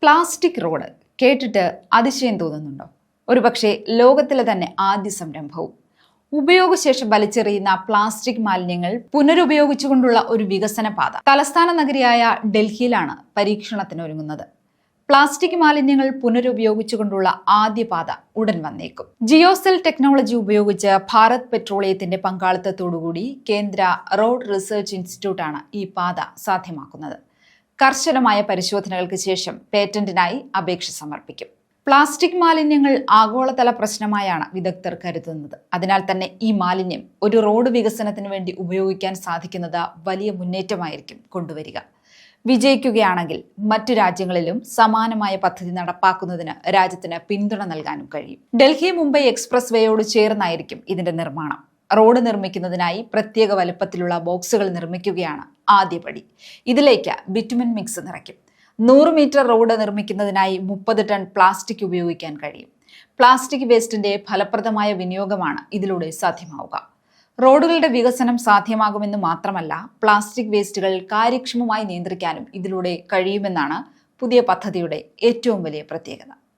Plastic road കേട്ടിട്ട് അതിശയം തോന്നുന്നുണ്ടോ? ഒരുപക്ഷെ ലോകത്തിലെ തന്നെ ആദ്യ സംരംഭവും. ഉപയോഗശേഷം വലിച്ചെറിയുന്ന പ്ലാസ്റ്റിക് മാലിന്യങ്ങൾ പുനരുപയോഗിച്ചുകൊണ്ടുള്ള ഒരു വികസന പാത തലസ്ഥാന നഗരിയായ ഡൽഹിയിലാണ് പരീക്ഷണത്തിനൊരുങ്ങുന്നത്. പ്ലാസ്റ്റിക് മാലിന്യങ്ങൾ പുനരുപയോഗിച്ചുകൊണ്ടുള്ള ആദ്യ പാത ഉടൻ വന്നേക്കും. ജിയോസെൽ ടെക്നോളജി ഉപയോഗിച്ച് ഭാരത് പെട്രോളിയത്തിന്റെ പങ്കാളിത്തത്തോടുകൂടി കേന്ദ്ര റോഡ് റിസർച്ച് ഇൻസ്റ്റിറ്റ്യൂട്ടാണ് ഈ പാത സാധ്യമാക്കുന്നത്. കർശനമായ പരിശോധനകൾക്ക് ശേഷം പേറ്റന്റിനായി അപേക്ഷ സമർപ്പിക്കും. പ്ലാസ്റ്റിക് മാലിന്യങ്ങൾ ആഗോളതല പ്രശ്നമായാണ് വിദഗ്ധർ കരുതുന്നത്. അതിനാൽ തന്നെ ഈ മാലിന്യം ഒരു റോഡ് വികസനത്തിന് വേണ്ടി ഉപയോഗിക്കാൻ സാധിക്കുന്നത് വലിയ മുന്നേറ്റമായിരിക്കും കൊണ്ടുവരിക. വിജയിക്കുകയാണെങ്കിൽ മറ്റു രാജ്യങ്ങളിലും സമാനമായ പദ്ധതി നടപ്പാക്കുന്നതിന് രാജ്യത്തിന് പിന്തുണ നൽകാനും കഴിയും. ഡൽഹി മുംബൈ എക്സ്പ്രസ് വേയോട് ചേർന്നായിരിക്കും ഇതിന്റെ നിർമ്മാണം. റോഡ് നിർമ്മിക്കുന്നതിനായി പ്രത്യേക വലുപ്പത്തിലുള്ള ബോക്സുകൾ നിർമ്മിക്കുകയാണ് ആദ്യപടി. ഇതിലേക്ക് ബിറ്റുമിൻ മിക്സ് നിറയ്ക്കും. 100 മീറ്റർ റോഡ് നിർമ്മിക്കുന്നതിനായി 30 ടൺ പ്ലാസ്റ്റിക് ഉപയോഗിക്കാൻ കഴിയും. പ്ലാസ്റ്റിക് വേസ്റ്റിന്റെ ഫലപ്രദമായ വിനിയോഗമാണ് ഇതിലൂടെ സാധ്യമാവുക. റോഡുകളുടെ വികസനം സാധ്യമാകുമെന്ന് മാത്രമല്ല, പ്ലാസ്റ്റിക് വേസ്റ്റുകൾ കാര്യക്ഷമമായി നിയന്ത്രിക്കാനും ഇതിലൂടെ കഴിയുമെന്നാണ് പുതിയ പദ്ധതിയുടെ ഏറ്റവും വലിയ പ്രത്യേകത.